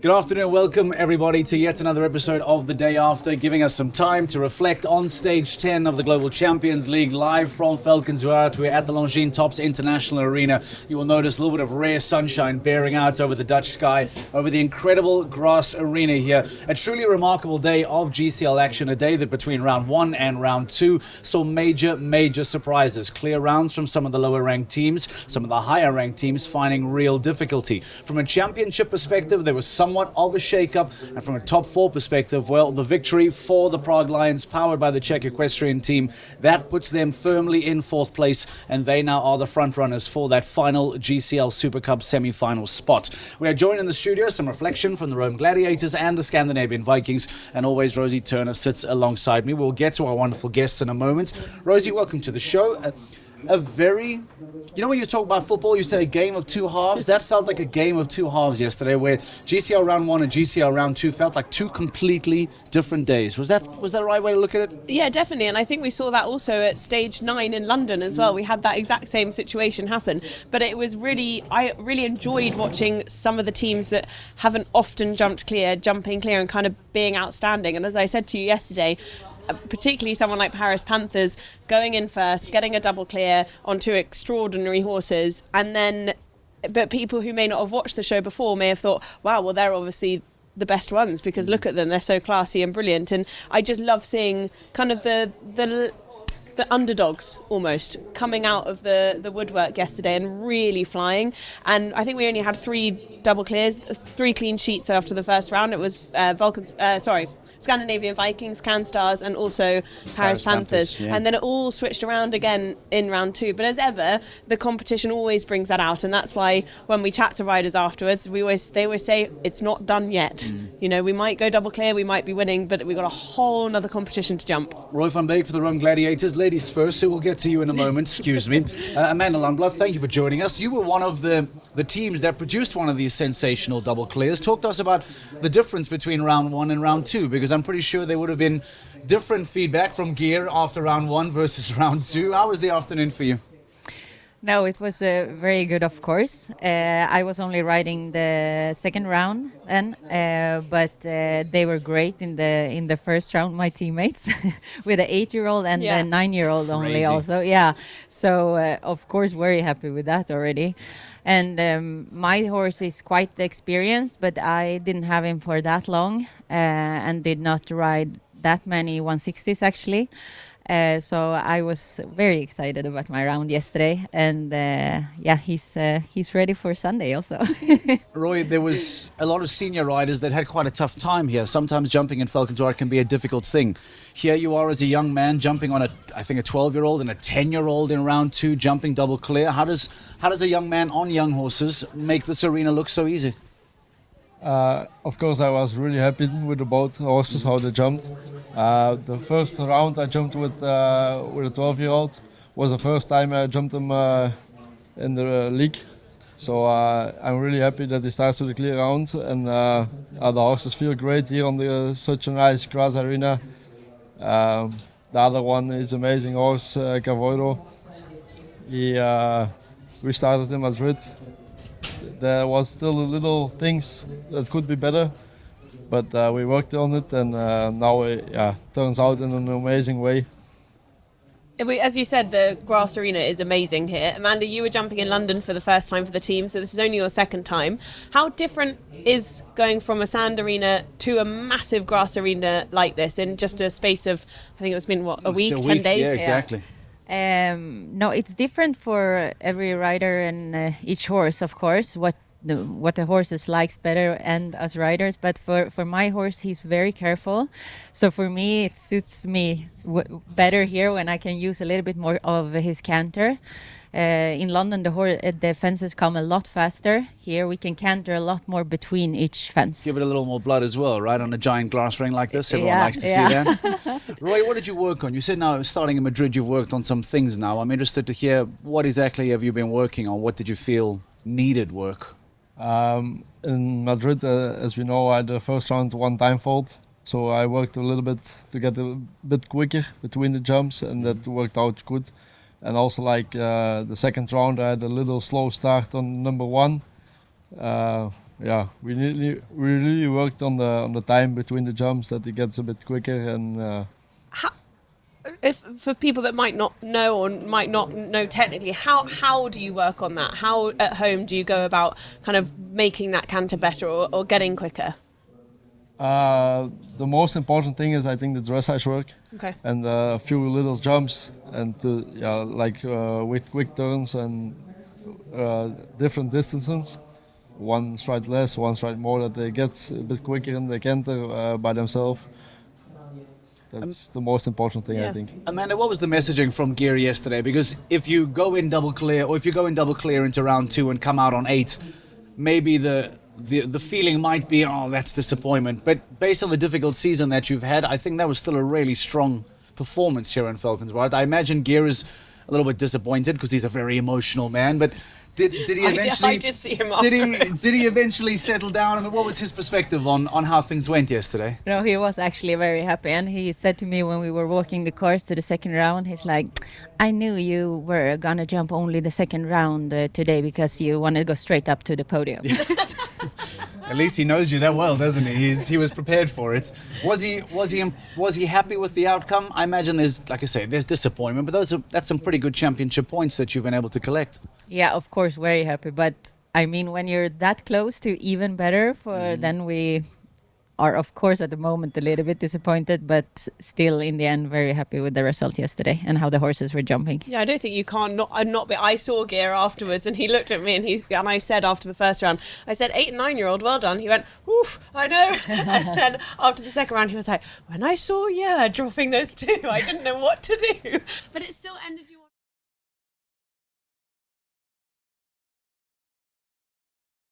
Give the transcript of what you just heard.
Good afternoon, welcome everybody to yet another episode of The Day After, giving us some time to reflect on stage 10 of the Global Champions League, live from Valkenswaard. We're at the Longines Tops International Arena. You will notice a little bit of rare sunshine bearing out over the Dutch sky, over the incredible grass arena here. A truly remarkable day of GCL action, a day that between round 1 and round 2 saw major surprises. Clear rounds from some of the lower ranked teams, some of the higher ranked teams finding real difficulty. From a championship perspective, there was somewhat of a shake-up, and from a top 4 perspective, well, the victory for the Prague Lions, powered by the Czech equestrian team, that puts them firmly in 4th place, and they now are the front runners for that final GCL Super Cup semi-final spot. We are joined in the studio, some reflection from the Rome Gladiators and the Scandinavian Vikings, and always Rosie Turner sits alongside me. We'll get to our wonderful guests in a moment. Rosie, welcome to the show. When you talk about football, you say a game of two halves. That felt like a game of two halves yesterday, where GCL round 1 and GCL round 2 felt like two completely different days. Was that the right way to look at it? Yeah, definitely, and I think we saw that also at stage 9 in London as well. We had that exact same situation happen, but I really enjoyed watching some of the teams that haven't often jumping clear and kind of being outstanding. And as I said to you yesterday, particularly someone like Paris Panthers going in first, getting a double clear on 2 extraordinary horses, but people who may not have watched the show before may have thought, wow, well, they're obviously the best ones because look at them, they're so classy and brilliant. And I just love seeing kind of the underdogs almost coming out of the woodwork yesterday and really flying. And I think we only had 3 double clears, 3 clean sheets after the first round. It was Scandinavian Vikings, CanStars, and also Paris Panthers. Yeah. And then it all switched around again in round 2. But as ever, the competition always brings that out. And that's why when we chat to riders afterwards, they always say it's not done yet. You know, we might go double clear, we might be winning, but we've got a whole other competition to jump. Roy van Beek for the Rome Gladiators. Ladies first, so we'll get to you in a moment. Excuse me. Amanda Lundblad, thank you for joining us. You were one of the teams that produced one of these sensational double clears. Talk to us about the difference between round 1 and round 2, because I'm pretty sure there would have been different feedback from gear after round 1 versus round 2. How was the afternoon for you? No, it was very good, of course. I was only riding the second round then, but they were great in the first round, my teammates, with an 8-year-old and a 9-year-old only also. Yeah, so of course very happy with that already. And my horse is quite experienced, but I didn't have him for that long and did not ride that many 160s actually. So I was very excited about my round yesterday, and he's ready for Sunday also. Roy, there was a lot of senior riders that had quite a tough time here. Sometimes jumping in Valkenswaard can be a difficult thing. Here you are as a young man jumping on I think a 12-year-old and a 10-year-old in round 2, jumping double clear. How does a young man on young horses make this arena look so easy? Of course, I was really happy with the both horses, how they jumped. The first round I jumped with a 12-year-old. Was the first time I jumped him in the league. So I'm really happy that he starts with a clear round, and the horses feel great here on such a nice grass arena. The other one is amazing horse, Cavoiro. We started in Madrid. There was still little things that could be better, but we worked on it, and now it turns out in an amazing way. As you said, the grass arena is amazing here. Amanda, you were jumping in London for the first time for the team, so this is only your second time. How different is going from a sand arena to a massive grass arena like this in just a space of, I think it's been, a week, 10 days? Yeah, exactly. No, it's different for every rider and each horse, of course, what the horses likes better and us riders. But for my horse, he's very careful. So for me, it suits me better here when I can use a little bit more of his canter. In London, the fences come a lot faster. Here we can canter a lot more between each fence. Give it a little more blood as well, right? On a giant glass ring like this, everyone likes to see that. Roy, what did you work on? You said now, starting in Madrid, you've worked on some things now. I'm interested to hear, what exactly have you been working on? What did you feel needed work? In Madrid, as we know, I had the first round one time fault. So I worked a little bit to get a bit quicker between the jumps, and that worked out good. And also the second round, I had a little slow start on number 1. yeah, we really worked on the time between the jumps, that it gets a bit quicker. And How, if for people that might not know or might not know technically, how do you work on that? How at home do you go about kind of making that canter better or getting quicker? the most important thing is, I think, the dressage work. Okay. And a few little jumps, and with quick turns and different distances. One stride less, one stride more, that they get a bit quicker in the canter by themselves. That's the most important thing, Yeah. I think. Amanda, what was the messaging from Gear yesterday? Because if you go in double clear, or if you go in double clear into round 2 and come out on 8, maybe the feeling might be, oh, that's disappointment. But based on the difficult season that you've had, I think that was still a really strong performance here in Valkenswaard. I imagine Gear is a little bit disappointed because he's a very emotional man, but did he eventually? I did see him afterwards. Did he eventually settle down? I mean, what was his perspective on how things went yesterday? No, he was actually very happy, and he said to me when we were walking the course to the second round, he's like, I knew you were gonna jump only the second round today because you want to go straight up to the podium. At least he knows you that well, doesn't he? He was prepared for it. Was he happy with the outcome? I imagine there's, like I say, there's disappointment, but that's some pretty good championship points that you've been able to collect. Yeah, of course, very happy. But I mean, when you're that close to even better, then we are, of course, at the moment a little bit disappointed, but still, in the end, very happy with the result yesterday and how the horses were jumping. Yeah, I don't think you can't not be. I saw Gear afterwards, and he looked at me, and I said after the first round, I said, 8 and 9-year-old, well done. He went, oof, I know. And then after the second round, he was like, when I saw dropping those 2, I didn't know what to do. But it still ended your